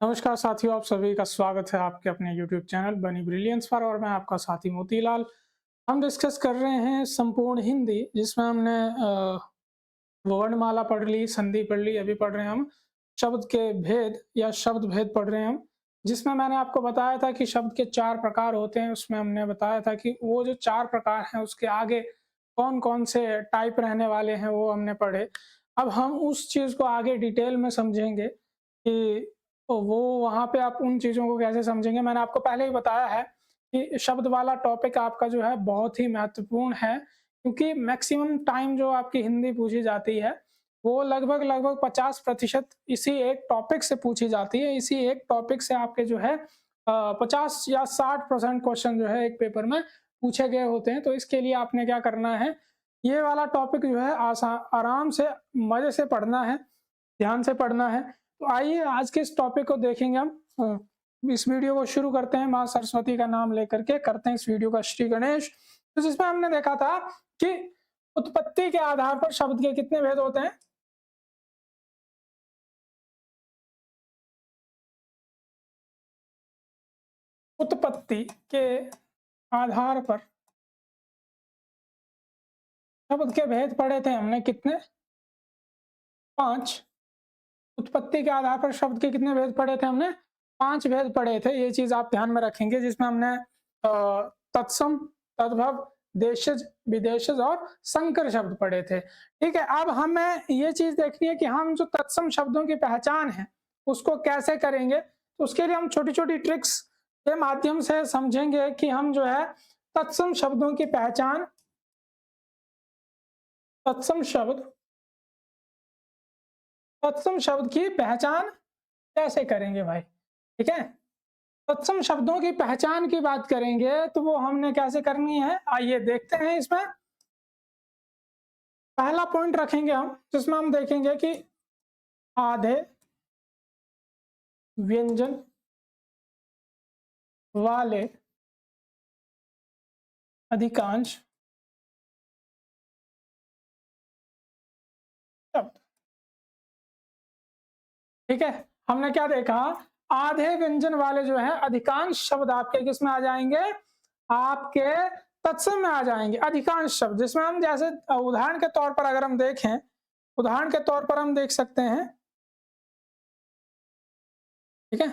नमस्कार साथियों, आप सभी का स्वागत है आपके अपने YouTube चैनल बनी ब्रिलियंस पर। और मैं आपका साथी मोतीलाल। हम डिस्कस कर रहे हैं संपूर्ण हिंदी, जिसमें हमने वर्णमाला पढ़ ली, संधि पढ़ ली। अभी पढ़ रहे हैं हम शब्द के भेद या शब्द भेद पढ़ रहे हैं हम, जिसमें मैंने आपको बताया था कि शब्द के 4 प्रकार होते हैं। उसमें हमने बताया था कि वो जो 4 प्रकार हैं उसके आगे कौन-कौन से टाइप रहने वाले हैं, वो हमने पढ़े। अब हम उस चीज़ को आगे डिटेल में समझेंगे कि वो वहाँ पे आप उन चीज़ों को कैसे समझेंगे। मैंने आपको पहले ही बताया है कि शब्द वाला टॉपिक आपका जो है बहुत ही महत्वपूर्ण है, क्योंकि मैक्सिमम टाइम जो आपकी हिंदी पूछी जाती है, वो लगभग 50% इसी एक टॉपिक से पूछी जाती है। इसी एक टॉपिक से आपके जो है 50 या 60% क्वेश्चन जो है एक पेपर में पूछे गए होते हैं। तो इसके लिए आपने क्या करना है, ये वाला टॉपिक जो है आराम से, मज़े से पढ़ना है, ध्यान से पढ़ना है। तो आइए आज के इस टॉपिक को देखेंगे हम। इस वीडियो को शुरू करते हैं माँ सरस्वती का नाम लेकर के, करते हैं इस वीडियो का श्री गणेश। तो जिसमें हमने देखा था कि उत्पत्ति के आधार पर शब्द के कितने भेद होते हैं। उत्पत्ति के आधार पर शब्द के भेद पढ़े थे हमने कितने, 5। उत्पत्ति के आधार पर शब्द के कितने भेद पढ़े थे हमने, 5 भेद पढ़े थे। ये चीज आप ध्यान में रखेंगे, जिसमें हमने तत्सम, तद्भव, देशज, विदेशज और संकर शब्द पढ़े थे। ठीक है, अब हमें ये चीज देखनी है कि हम जो तत्सम शब्दों की पहचान है उसको कैसे करेंगे। तो उसके लिए हम छोटी-छोटी ट्रिक्स के माध्यम से समझेंगे कि हम जो है तत्सम शब्दों की पहचान, तत्सम शब्द तत्सम शब्द की पहचान कैसे करेंगे भाई। ठीक है, तत्सम शब्दों की पहचान की बात करेंगे तो वो हमने कैसे करनी है, आइए देखते हैं। इसमें पहला पॉइंट रखेंगे हम, जिसमें हम देखेंगे कि आधे व्यंजन वाले अधिकांश शब्द। ठीक है, हमने क्या देखा, आधे व्यंजन वाले जो है अधिकांश शब्द आपके किस में आ जाएंगे, आपके तत्सम में आ जाएंगे। अधिकांश शब्द, जिसमें हम जैसे उदाहरण के तौर पर अगर हम देखें, उदाहरण के तौर पर हम देख सकते हैं। ठीक है,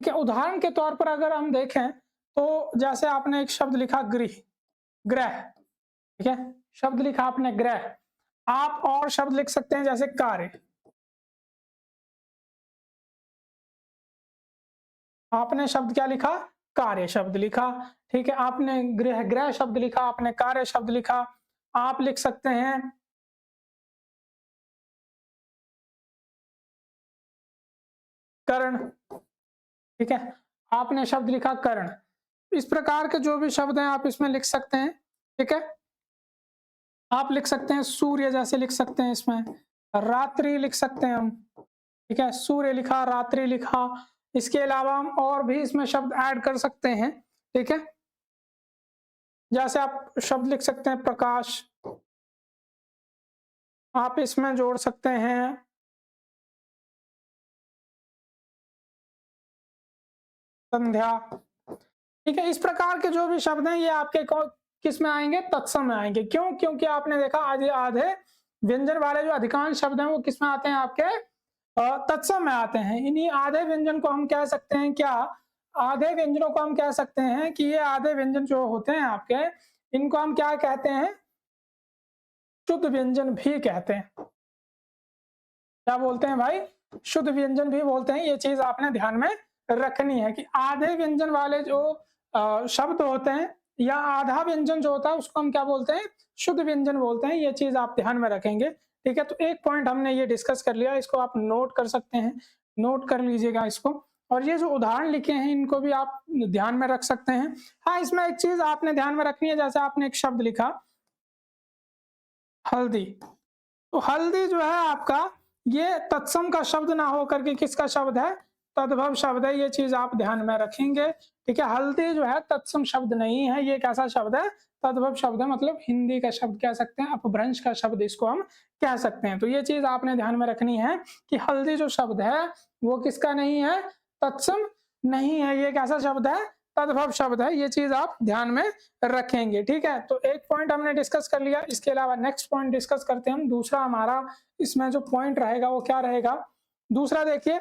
कि उदाहरण के तौर पर अगर हम देखें तो जैसे आपने एक शब्द लिखा गृह, ग्रह। ठीक है, शब्द लिखा आपने ग्रह। आप और शब्द लिख सकते हैं जैसे कार्य। आपने शब्द क्या लिखा, कार्य शब्द लिखा। ठीक है, आपने गृह, ग्रह शब्द लिखा, आपने कार्य शब्द लिखा। आप लिख सकते हैं कर्ण। ठीक है, आपने शब्द लिखा कर्ण। इस प्रकार के जो भी शब्द हैं आप इसमें लिख सकते हैं। ठीक है, आप लिख सकते हैं सूर्य, जैसे लिख सकते हैं इसमें रात्रि लिख सकते हैं हम। ठीक है, सूर्य लिखा, रात्रि लिखा। इसके अलावा हम और भी इसमें शब्द ऐड कर सकते हैं। ठीक है, जैसे आप शब्द लिख सकते हैं प्रकाश, आप इसमें जोड़ सकते हैं संध्या। ठीक है, इस प्रकार के जो भी शब्द हैं ये आपके किस में आएंगे, तत्सम में आएंगे। क्यों, क्योंकि आपने देखा आधे आधे व्यंजन वाले जो अधिकांश शब्द हैं वो किस में आते हैं, आपके तत्सम में आते हैं। इन्हीं आधे व्यंजन को हम कह सकते हैं क्या, आधे व्यंजनों को हम कह सकते हैं कि ये आधे व्यंजन जो होते हैं आपके, इनको हम क्या कहते हैं, शुद्ध व्यंजन भी कहते हैं। क्या बोलते हैं भाई, शुद्ध व्यंजन भी बोलते हैं। ये चीज आपने ध्यान में रखनी है कि आधे व्यंजन वाले जो शब्द होते हैं या आधा व्यंजन जो होता है उसको हम क्या बोलते हैं, शुद्ध व्यंजन बोलते हैं। ये चीज आप ध्यान में रखेंगे। ठीक है, तो एक पॉइंट हमने ये डिस्कस कर लिया, इसको आप नोट कर सकते हैं, नोट कर लीजिएगा इसको। और ये जो उदाहरण लिखे हैं इनको भी आप ध्यान में रख सकते हैं। हाँ, इसमें एक चीज आपने ध्यान में रखनी है, जैसे आपने एक शब्द लिखा हल्दी, तो हल्दी जो है आपका ये तत्सम का शब्द ना हो करके किसका शब्द है, तद्भव शब्द है। ये चीज आप ध्यान में रखेंगे। ठीक है। हल्दी जो है तत्सम शब्द नहीं है, ये कैसा शब्द है, तद्भव शब्द है, मतलब हिंदी का शब्द कह सकते हैं, अपभ्रंश का शब्द इसको हम कह सकते हैं। तो ये चीज आपने ध्यान में रखनी है कि हल्दी जो शब्द है वो किसका नहीं है, तत्सम नहीं है, ये कैसा शब्द है, तद्भव शब्द है। ये चीज आप ध्यान में रखेंगे, ठीक है। तो एक पॉइंट हमने डिस्कस कर लिया, इसके अलावा नेक्स्ट पॉइंट डिस्कस करते हैं हम। दूसरा हमारा इसमें जो पॉइंट रहेगा वो क्या रहेगा, दूसरा देखिए,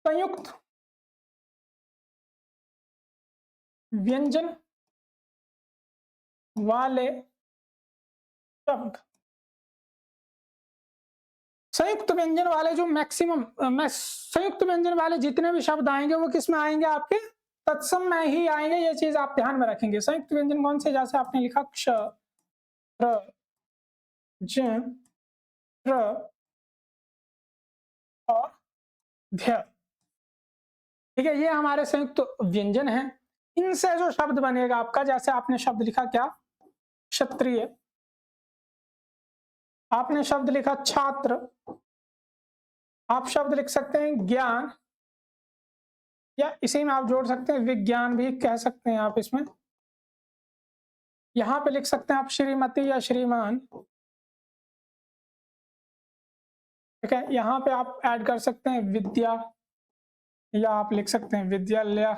संयुक्त व्यंजन वाले शब्द। संयुक्त व्यंजन वाले जो मैक्सिमम संयुक्त व्यंजन वाले जितने भी शब्द आएंगे वो किस में आएंगे, आपके तत्सम में ही आएंगे। ये चीज आप ध्यान में रखेंगे। संयुक्त व्यंजन कौन से, जैसे आपने लिखा क्ष, र, ज, र और ध्य, ठीक है। ये हमारे संयुक्त व्यंजन हैं। इनसे जो शब्द बनेगा आपका, जैसे आपने शब्द लिखा क्या, क्षत्रिय, आपने शब्द लिखा छात्र, आप शब्द लिख सकते हैं ज्ञान, या इसी में आप जोड़ सकते हैं विज्ञान भी कह सकते हैं आप इसमें। यहां पे लिख सकते हैं आप श्रीमती या श्रीमान, ठीक है। यहां पे आप ऐड कर सकते हैं विद्या, या आप लिख सकते हैं विद्यालय,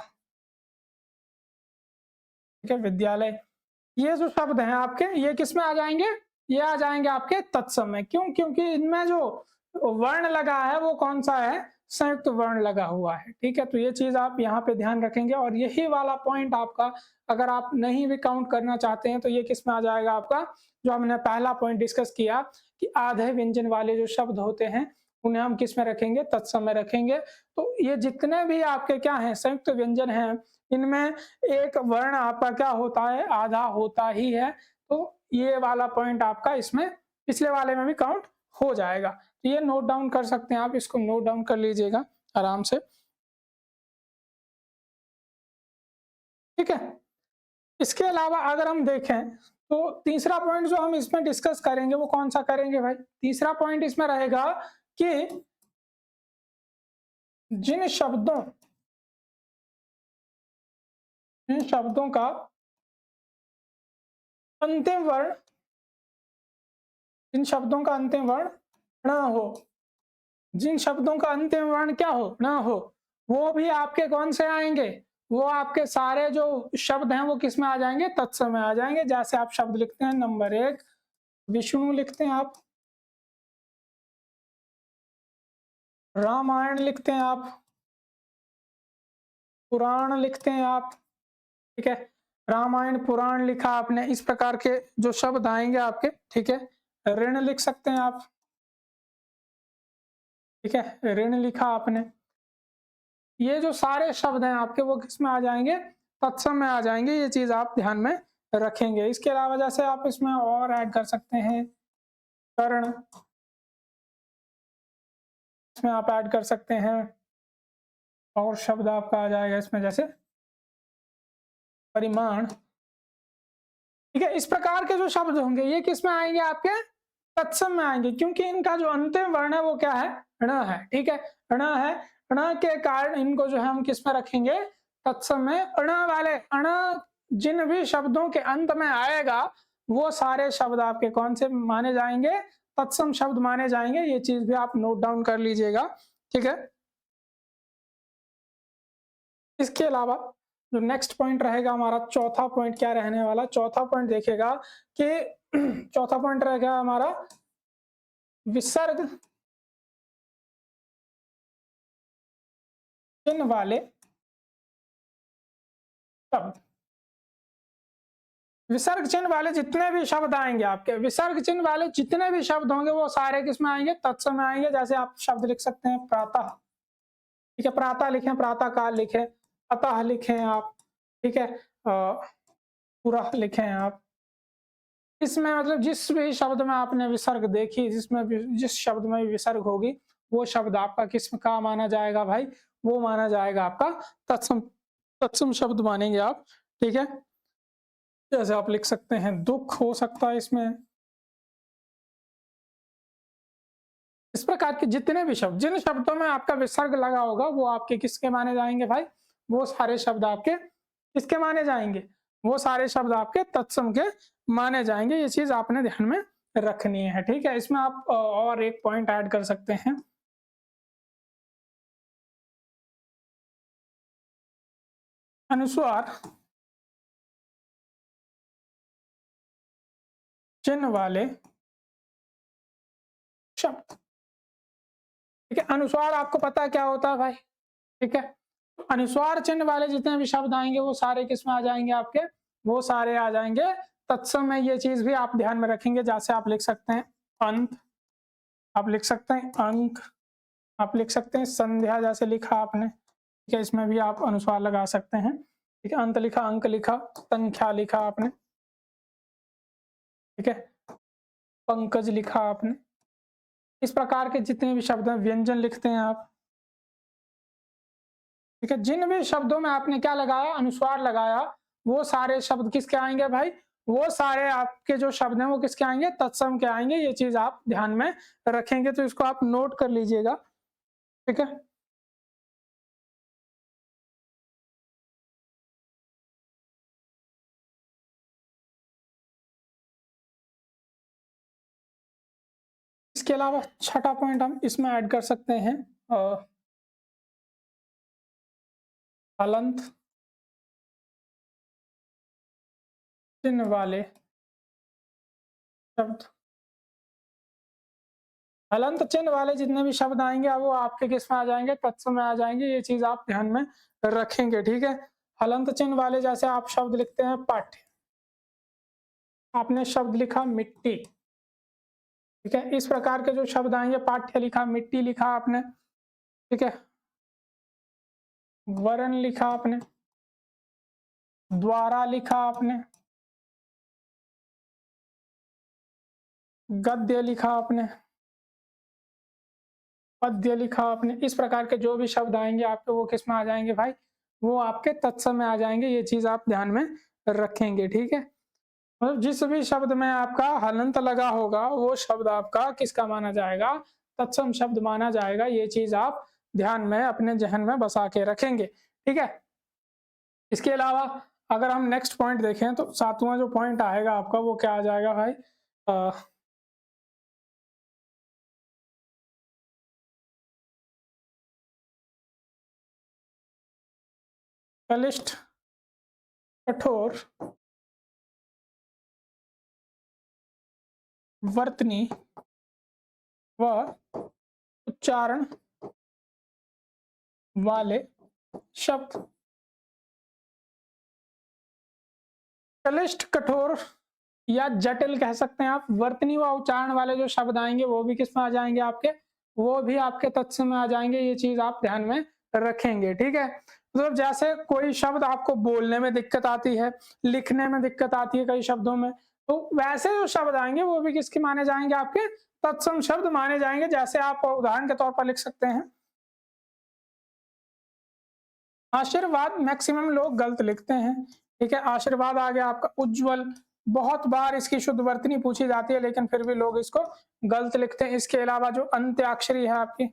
ठीक है, विद्यालय। ये जो शब्द हैं आपके, ये किस में आ जाएंगे, ये आ जाएंगे आपके तत्सम में। क्यों, क्योंकि इनमें जो वर्ण लगा है वो कौन सा है, संयुक्त वर्ण लगा हुआ है, ठीक है। तो ये चीज आप यहाँ पे ध्यान रखेंगे। और यही वाला पॉइंट आपका, अगर आप नहीं भी काउंट करना चाहते हैं तो ये किस में आ जाएगा आपका, जो हमने पहला पॉइंट डिस्कस किया कि आधे व्यंजन वाले जो शब्द होते हैं उन्हें हम किस में रखेंगे, तत्सम में रखेंगे। तो ये जितने भी आपके क्या हैं, संयुक्त व्यंजन हैं, इनमें एक वर्ण आपका क्या होता है, आधा होता ही है। तो ये वाला पॉइंट आपका इसमें पिछले वाले में भी काउंट हो जाएगा। तो ये नोट डाउन कर सकते हैं आप, इसको नोट डाउन कर लीजिएगा आराम से, ठीक है। इसके अलावा अगर हम देखें तो तीसरा पॉइंट जो हम इसमें डिस्कस करेंगे वो कौन सा करेंगे भाई, तीसरा पॉइंट इसमें रहेगा कि जिन शब्दों का अंतिम वर्ण, जिन शब्दों का अंतिम वर्ण न हो, जिन शब्दों का अंतिम वर्ण क्या हो, न हो, वो भी आपके कौन से आएंगे, वो आपके सारे जो शब्द हैं वो किस में आ जाएंगे, तत्सम में आ जाएंगे। जैसे आप शब्द लिखते हैं नंबर 1 विष्णु लिखते हैं आप, रामायण लिखते हैं आप, पुराण लिखते हैं आप, ठीक है। रामायण पुराण लिखा आपने, इस प्रकार के जो शब्द आएंगे आपके, ठीक है। ऋण लिख सकते हैं आप, ठीक है, ऋण लिखा आपने। ये जो सारे शब्द हैं आपके वो किस में आ जाएंगे, तत्सम में आ जाएंगे। ये चीज आप ध्यान में रखेंगे। इसके अलावा जैसे आप इसमें और ऐड कर सकते हैं कर्ण, इसमें आप ऐड कर सकते हैं और शब्द आपका आ जाएगा इसमें, जैसे परिमाण, ठीक है। इस प्रकार के जो शब्द होंगे ये किस में आएंगे, आपके तत्सम में आएंगे, क्योंकि इनका जो अंतिम वर्ण है वो क्या है, ण है, ठीक है। ण है, ण के कारण इनको जो है हम किस में रखेंगे, तत्सम में। ण वाले, ण जिन भी शब्दों के अंत में आएगा वो सारे शब्द आपके कौन से माने जाएंगे, तत्सम शब्द माने जाएंगे। ये चीज भी आप नोट डाउन कर लीजिएगा, ठीक है। इसके अलावा जो नेक्स्ट पॉइंट रहेगा हमारा, चौथा पॉइंट क्या रहने वाला, चौथा पॉइंट देखेगा कि चौथा पॉइंट रहेगा हमारा विसर्ग चिन्ह वाले शब्द। विसर्ग चिन्ह वाले जितने भी शब्द आएंगे आपके, विसर्ग चिन्ह वाले जितने भी शब्द होंगे वो सारे किसमें आएंगे, तत्सम में आएंगे। जैसे आप शब्द लिख सकते हैं प्रातः, ठीक है, प्रातः लिखें, प्रातः काल लिखें, अतः लिखें आप, ठीक है, पूरा लिखें आप। इसमें मतलब जिस भी शब्द में आपने विसर्ग देखी, जिसमें जिस शब्द में विसर्ग होगी वो शब्द आपका किस का माना जाएगा भाई, वो माना जाएगा आपका तत्सम, तत्सम शब्द मानेंगे आप, ठीक है। जैसे आप लिख सकते हैं दुख हो सकता है इसमें। इस प्रकार के जितने भी शब्द, जिन शब्दों में आपका विसर्ग लगा होगा वो आपके किसके माने जाएंगे भाई, वो सारे शब्द आपके किसके माने जाएंगे, वो सारे शब्द आपके तत्सम के माने जाएंगे। ये चीज आपने ध्यान में रखनी है, ठीक है। इसमें आप और एक पॉइंट ऐड कर सकते हैं, अनुस्वार चिन्ह वाले शब्द, ठीक है। अनुस्वार आपको पता है क्या होता है भाई, ठीक है। अनुस्वार चिन्ह वाले जितने भी शब्द आएंगे वो सारे किसमें आ जाएंगे आपके, वो सारे आ जाएंगे तत्सम में। ये चीज भी आप ध्यान में रखेंगे, जैसे आप लिख सकते हैं अंत, आप लिख सकते हैं अंक, आप लिख सकते हैं संध्या, जैसे लिखा आपने, ठीक है। इसमें भी आप अनुस्वार लगा सकते हैं, ठीक है। अंत लिखा, अंक लिखा, संख्या लिखा आपने, ठीक है। पंकज लिखा आपने। इस प्रकार के जितने भी शब्द हैं, व्यंजन लिखते हैं आप, ठीक है। जिन भी शब्दों में आपने क्या लगाया, अनुस्वार लगाया, वो सारे शब्द किसके आएंगे भाई, वो सारे आपके जो शब्द हैं वो किसके आएंगे, तत्सम के आएंगे। ये चीज आप ध्यान में रखेंगे, तो इसको आप नोट कर लीजिएगा, ठीक है। इसके अलावा छठा पॉइंट हम इसमें ऐड कर सकते हैं हलंत चिन्ह वाले शब्द। हलंत चिन्ह वाले जितने भी शब्द आएंगे वो आपके किस में आ जाएंगे, तत्सम में आ जाएंगे। ये चीज आप ध्यान में रखेंगे, ठीक है। हलंत चिन्ह वाले जैसे आप शब्द लिखते हैं पाठ्य, आपने शब्द लिखा मिट्टी, ठीक है। इस प्रकार के जो शब्द आएंगे, पाठ्य लिखा, मिट्टी लिखा आपने, ठीक है। वरण लिखा आपने, द्वारा लिखा आपने, गद्य लिखा आपने, पद्य लिखा आपने। इस प्रकार के जो भी शब्द आएंगे आपके, वो किस में आ जाएंगे भाई, वो आपके तत्सम में आ जाएंगे। ये चीज आप ध्यान में रखेंगे, ठीक है। मतलब जिस भी शब्द में आपका हलंत लगा होगा वो शब्द आपका किसका माना जाएगा, तत्सम शब्द माना जाएगा। ये चीज आप ध्यान में अपने जहन में बसा के रखेंगे, ठीक है। इसके अलावा अगर हम नेक्स्ट पॉइंट देखें तो सातवां जो पॉइंट आएगा आपका वो क्या आ जाएगा भाई, कलिष्ठ कठोर वर्तनी व उच्चारण वाले शब्द। क्लिष्ट कठोर या जटिल कह सकते हैं आप, वर्तनी व उच्चारण वाले जो शब्द आएंगे वो भी किस में आ जाएंगे आपके, वो भी आपके तत्सम में आ जाएंगे। ये चीज आप ध्यान में रखेंगे, ठीक है। मतलब जैसे कोई शब्द आपको बोलने में दिक्कत आती है, लिखने में दिक्कत आती है कई शब्दों में, तो वैसे जो शब्द आएंगे वो भी किसके माने जाएंगे, आपके तत्सम शब्द माने जाएंगे। जैसे आप उदाहरण के तौर पर लिख सकते हैं आशीर्वाद, मैक्सिमम लोग गलत लिखते हैं, ठीक है। आशीर्वाद आ गया आपका। उज्जवल, बहुत बार इसकी शुद्ध वर्तनी पूछी जाती है लेकिन फिर भी लोग इसको गलत लिखते हैं। इसके अलावा जो अंत्याक्षरी है आपकी,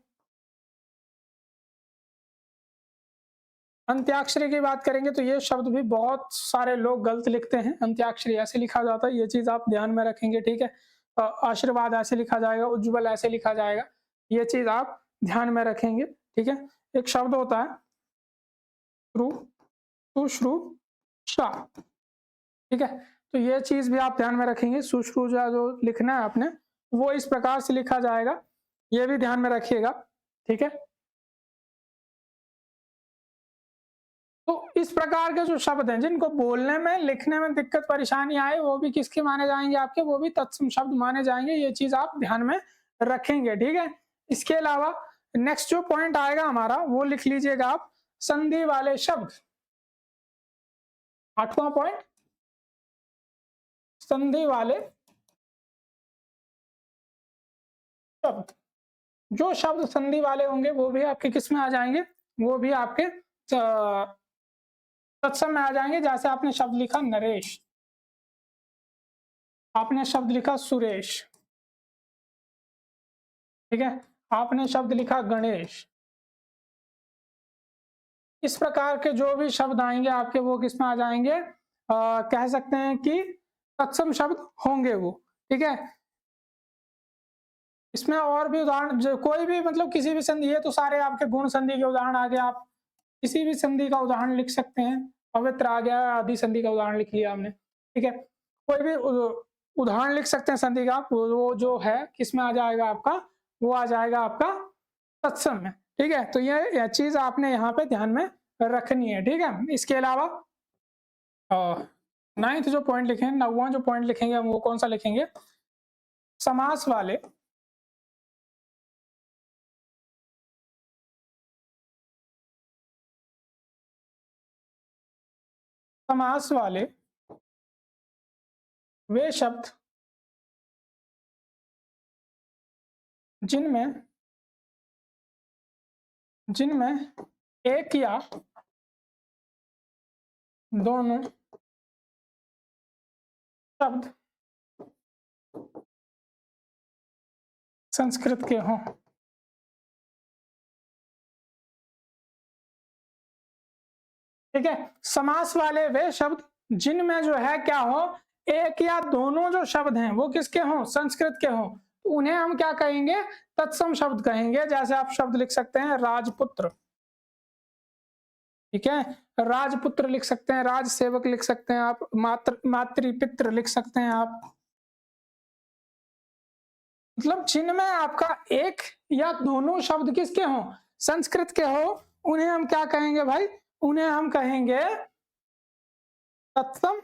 अंत्याक्षरी की बात करेंगे तो ये शब्द भी बहुत सारे लोग गलत लिखते हैं। अंत्याक्षरी ऐसे लिखा जाता है, ये चीज आप ध्यान में रखेंगे, ठीक है। आशीर्वाद ऐसे लिखा जाएगा, उज्जवल ऐसे लिखा जाएगा, ये चीज आप ध्यान में रखेंगे, ठीक है। एक शब्द होता है श्रु, सुश्रु शा, ठीक है। तो ये चीज भी आप ध्यान में रखेंगे, सुश्रुजा जो लिखना है आपने वो इस प्रकार से लिखा जाएगा, ये भी ध्यान में रखिएगा, ठीक है। तो इस प्रकार के जो शब्द हैं जिनको बोलने में लिखने में दिक्कत परेशानी आए वो भी किसके माने जाएंगे आपके, वो भी तत्सम शब्द माने जाएंगे। ये चीज आप ध्यान में रखेंगे, ठीक है। इसके अलावा नेक्स्ट जो पॉइंट आएगा हमारा वो लिख लीजिएगा आप, संधि वाले शब्द। आठवां पॉइंट, संधि वाले शब्द। जो शब्द संधि वाले होंगे वो भी आपके किस में आ जाएंगे, वो भी आपके तत्सम में आ जाएंगे। जैसे आपने शब्द लिखा नरेश, आपने शब्द लिखा सुरेश, ठीक है। आपने शब्द लिखा गणेश, इस प्रकार के जो भी शब्द आएंगे आपके वो किस में आ जाएंगे, कह सकते हैं कि तत्सम शब्द होंगे वो। ठीक है, इसमें और भी उदाहरण कोई भी मतलब किसी भी संधि है तो सारे आपके गुण संधि के उदाहरण आ गए। आप किसी भी संधि का उदाहरण लिख सकते हैं। पवित्र आ गया, आदि संधि का उदाहरण लिख लिया हमने। ठीक है, कोई भी उदाहरण लिख सकते हैं संधि का, वो जो है किसमें आ जाएगा आपका, वो आ जाएगा आपका तत्सम में। ठीक है, तो ये चीज आपने यहाँ पे ध्यान में रखनी है। ठीक है, इसके अलावा नाइन्थ जो पॉइंट लिखेंगे, 9वां जो पॉइंट लिखेंगे हम वो कौन सा लिखेंगे, समास वाले समास वाले वे शब्द जिनमें जिनमें एक या दोनों शब्द संस्कृत के हों। ठीक है, समास वाले वे शब्द जिनमें जो है क्या हो, एक या दोनों जो शब्द हैं वो किसके हों, संस्कृत के हों, तो उन्हें हम क्या कहेंगे, तत्सम शब्द कहेंगे। जैसे आप शब्द लिख सकते हैं राजपुत्र। ठीक है, राजपुत्र लिख सकते हैं, राज सेवक लिख सकते हैं आप, मातृपित्र लिख सकते हैं आप। मतलब जिनमें आपका एक या दोनों शब्द किसके हों, संस्कृत के हो, उन्हें हम क्या कहेंगे भाई, उन्हें हम कहेंगे तत्सम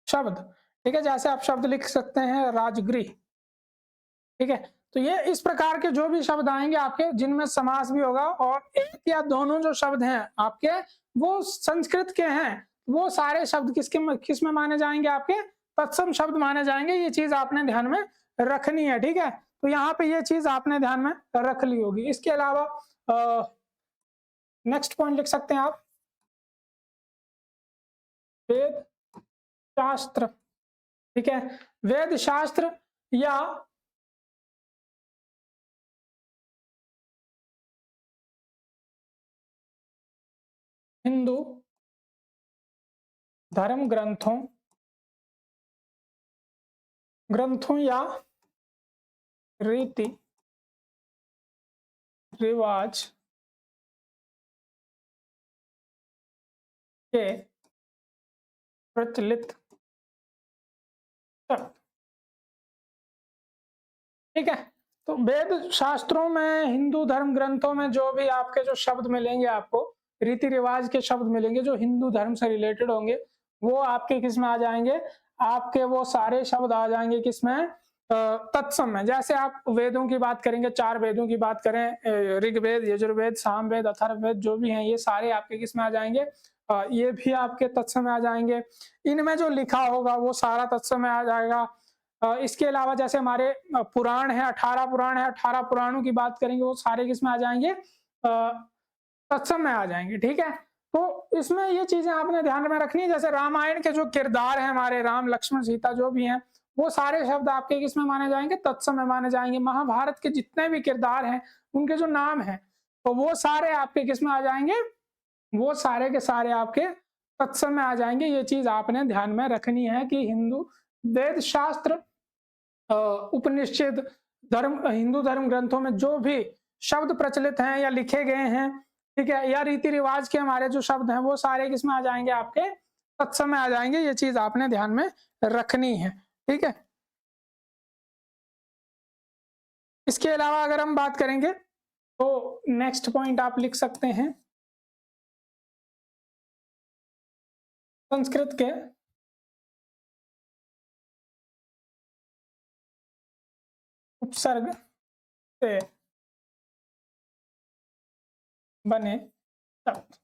शब्द। ठीक है, जैसे आप शब्द लिख सकते हैं राजगृह। ठीक है, तो ये इस प्रकार के जो भी शब्द आएंगे आपके जिनमें समास भी होगा और एक या दोनों जो शब्द हैं आपके वो संस्कृत के हैं, वो सारे शब्द किस में माने जाएंगे, आपके तत्सम शब्द माने जाएंगे। ये चीज आपने ध्यान में रखनी है। ठीक है, तो यहाँ पे ये चीज आपने ध्यान में रख ली होगी। इसके अलावा नेक्स्ट पॉइंट लिख सकते हैं आप, वेद शास्त्र। ठीक है, वेद शास्त्र या हिंदू धर्म ग्रंथों या रीति रिवाज के प्रचलित शब्द। ठीक है, तो वेद शास्त्रों में, हिंदू धर्म ग्रंथों में जो भी आपके जो शब्द मिलेंगे आपको, रीति रिवाज के शब्द मिलेंगे जो हिंदू धर्म से रिलेटेड होंगे, वो आपके किस में आ जाएंगे, आपके वो सारे शब्द आ जाएंगे किसमें, तत्सम में। जैसे आप वेदों की बात करेंगे, 4 वेदों की बात करें, ऋग्वेद, यजुर्वेद, सामवेद, अथर्ववेद जो भी हैं, ये सारे आपके किस में आ जाएंगे, ये भी आपके तत्सम में आ जाएंगे। इनमें जो लिखा होगा वो सारा तत्सम में आ जाएगा। इसके अलावा जैसे हमारे पुराण है, 18 पुराण है, 18 पुराणों की बात करेंगे वो सारे किसमें आ जाएंगे, तत्सम में आ जाएंगे। ठीक है, तो इसमें ये चीजें आपने ध्यान में रखनी है। जैसे रामायण के जो किरदार हैं हमारे, राम लक्ष्मण सीता जो भी हैं, वो सारे शब्द आपके किसमें माने जाएंगे, तत्सम में माने जाएंगे। महाभारत के जितने भी किरदार हैं उनके जो नाम हैं तो वो सारे आपके किसमें आ जाएंगे, वो सारे के सारे आपके तत्सम में आ जाएंगे। ये चीज आपने ध्यान में रखनी है कि हिंदू वेद शास्त्र, उपनिषद, हिंदू धर्म ग्रंथों में जो भी शब्द प्रचलित हैं या लिखे गए हैं, ठीक है, या रीति रिवाज के हमारे जो शब्द हैं वो सारे किसमें आ जाएंगे, आपके तत्सम में आ जाएंगे। ये चीज आपने ध्यान में रखनी है। ठीक है, इसके अलावा अगर हम बात करेंगे तो नेक्स्ट पॉइंट आप लिख सकते हैं, संस्कृत के उपसर्ग से बने शब्द।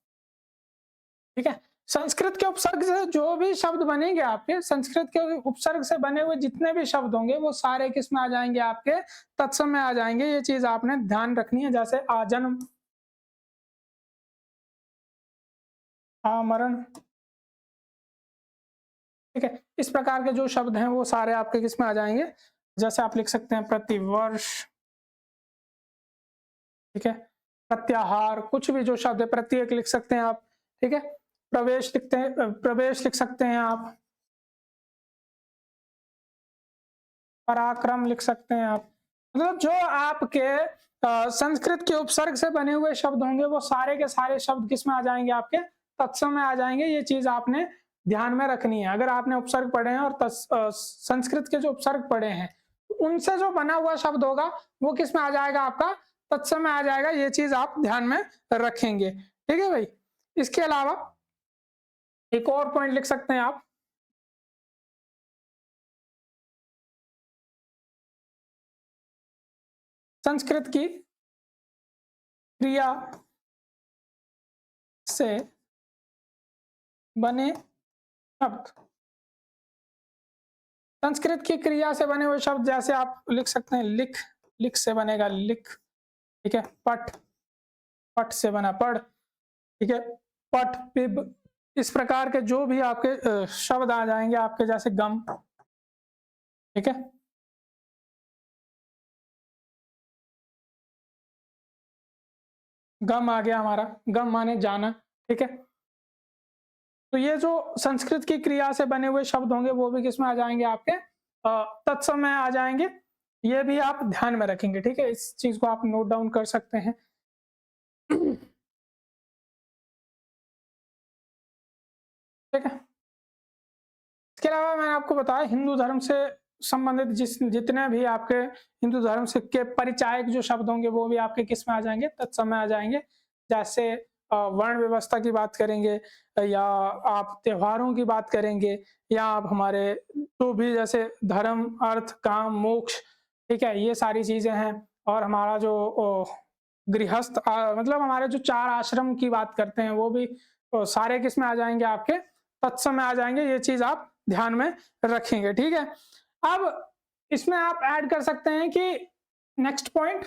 ठीक है, संस्कृत के उपसर्ग से जो भी शब्द बनेंगे आपके, संस्कृत के उपसर्ग से बने हुए जितने भी शब्द होंगे वो सारे किस में आ जाएंगे, आपके तत्सम में आ जाएंगे। ये चीज आपने ध्यान रखनी है। जैसे आजन्म, आमरण। ठीक है, इस प्रकार के जो शब्द हैं वो सारे आपके किस में आ जाएंगे। जैसे आप लिख सकते हैं प्रतिवर्ष। ठीक है, प्रत्याहार, कुछ भी जो शब्द है, प्रत्येक लिख सकते हैं आप। ठीक है। प्रवेश लिखते हैं, प्रवेश लिख सकते हैं आप, पराक्रम लिख सकते हैं आप। मतलब जो आपके संस्कृत के उपसर्ग से बने हुए शब्द होंगे वो सारे के सारे शब्द किस में आ जाएंगे, आपके तत्सम में आ जाएंगे। ये चीज आपने ध्यान में रखनी है। अगर आपने उपसर्ग पढ़े हैं और संस्कृत के जो उपसर्ग पढ़े हैं उनसे जो बना हुआ शब्द होगा वो किस में आ जाएगा, आपका तत्सम में आ जाएगा। ये चीज आप ध्यान में रखेंगे, ठीक है भाई। इसके अलावा एक और पॉइंट लिख सकते हैं आप, संस्कृत की क्रिया से बने शब्द, संस्कृत की क्रिया से बने हुए शब्द जैसे आप लिख सकते हैं लिख, लिख से बनेगा लिख, ठीक है। पट, पट से बना पढ़, ठीक है। पट, पिब, इस प्रकार के जो भी आपके शब्द आ जाएंगे आपके, जैसे गम, ठीक है। गम आ गया हमारा, गम माने जाना, ठीक है। तो ये जो संस्कृत की क्रिया से बने हुए शब्द होंगे वो भी किसमें आ जाएंगे, आपके तत्सम में आ जाएंगे। ये भी आप ध्यान में रखेंगे, ठीक है। इस चीज को आप नोट डाउन कर सकते हैं। ठीक है। इसके अलावा मैंने आपको बताया हिंदू धर्म से संबंधित जितने भी आपके हिंदू धर्म से के परिचायक जो शब्द होंगे वो भी आपके किस में आ जाएंगे, तत्सम में आ जाएंगे। जैसे वर्ण व्यवस्था की बात करेंगे, या आप त्योहारों की बात करेंगे, या आप हमारे जो भी जैसे धर्म, अर्थ, काम, मोक्ष, ठीक है, ये सारी चीजें हैं। और हमारा जो गृहस्थ मतलब हमारे जो 4 आश्रम की बात करते हैं वो भी सारे किस में आ जाएंगे, आपके तत्सम में आ जाएंगे। ये चीज आप ध्यान में रखेंगे, ठीक है। अब इसमें आप ऐड कर सकते हैं कि नेक्स्ट पॉइंट,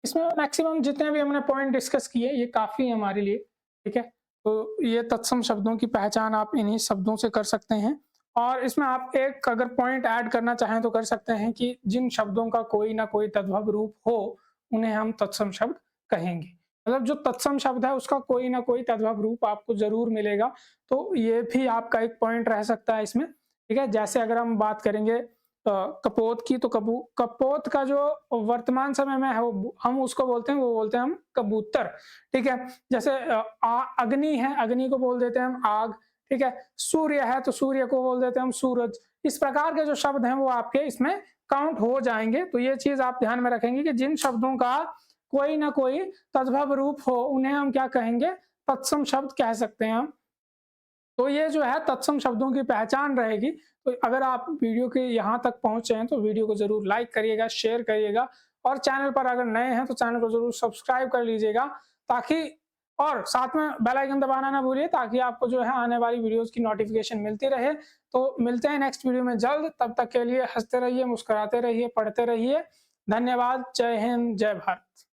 इसमें मैक्सिमम जितने भी हमने पॉइंट डिस्कस किए ये काफी है हमारे लिए, ठीक है। तो ये तत्सम शब्दों की पहचान आप इन्हीं शब्दों से कर सकते हैं। और इसमें आप एक अगर पॉइंट ऐड करना चाहें तो कर सकते हैं कि जिन शब्दों का कोई ना कोई तद्भव रूप हो उन्हें हम तत्सम शब्द कहेंगे। मतलब जो तत्सम शब्द है उसका कोई ना कोई तद्भव रूप आपको जरूर मिलेगा। तो ये भी आपका एक पॉइंट रह सकता है इसमें, ठीक है। जैसे अगर हम बात करेंगे कपोत की, तो कपोत का जो वर्तमान समय में है हम उसको बोलते हैं, वो बोलते हैं हम कबूतर, ठीक है। जैसे अग्नि है, अग्नि को बोल देते हैं हम आग, ठीक है। सूर्य है तो सूर्य को बोल देते हैं हम सूरज। इस प्रकार के जो शब्द हैं वो आपके इसमें काउंट हो जाएंगे। तो ये चीज आप ध्यान में रखेंगे कि जिन शब्दों का कोई ना कोई तद्भव रूप हो उन्हें हम क्या कहेंगे, तत्सम शब्द कह सकते हैं हम। तो ये जो है तत्सम शब्दों की पहचान रहेगी। तो अगर आप वीडियो के यहाँ तक पहुंचे हैं तो वीडियो को जरूर लाइक करिएगा, शेयर करिएगा, और चैनल पर अगर नए हैं तो चैनल को जरूर सब्सक्राइब कर लीजिएगा, ताकि और साथ में बेल आइकन दबाना ना भूलिए, ताकि आपको जो है आने वाली वीडियोस की नोटिफिकेशन मिलती रहे। तो मिलते हैं नेक्स्ट वीडियो में जल्द, तब तक के लिए हंसते रहिए, मुस्कुराते रहिए, पढ़ते रहिए। धन्यवाद। जय हिंद, जय भारत।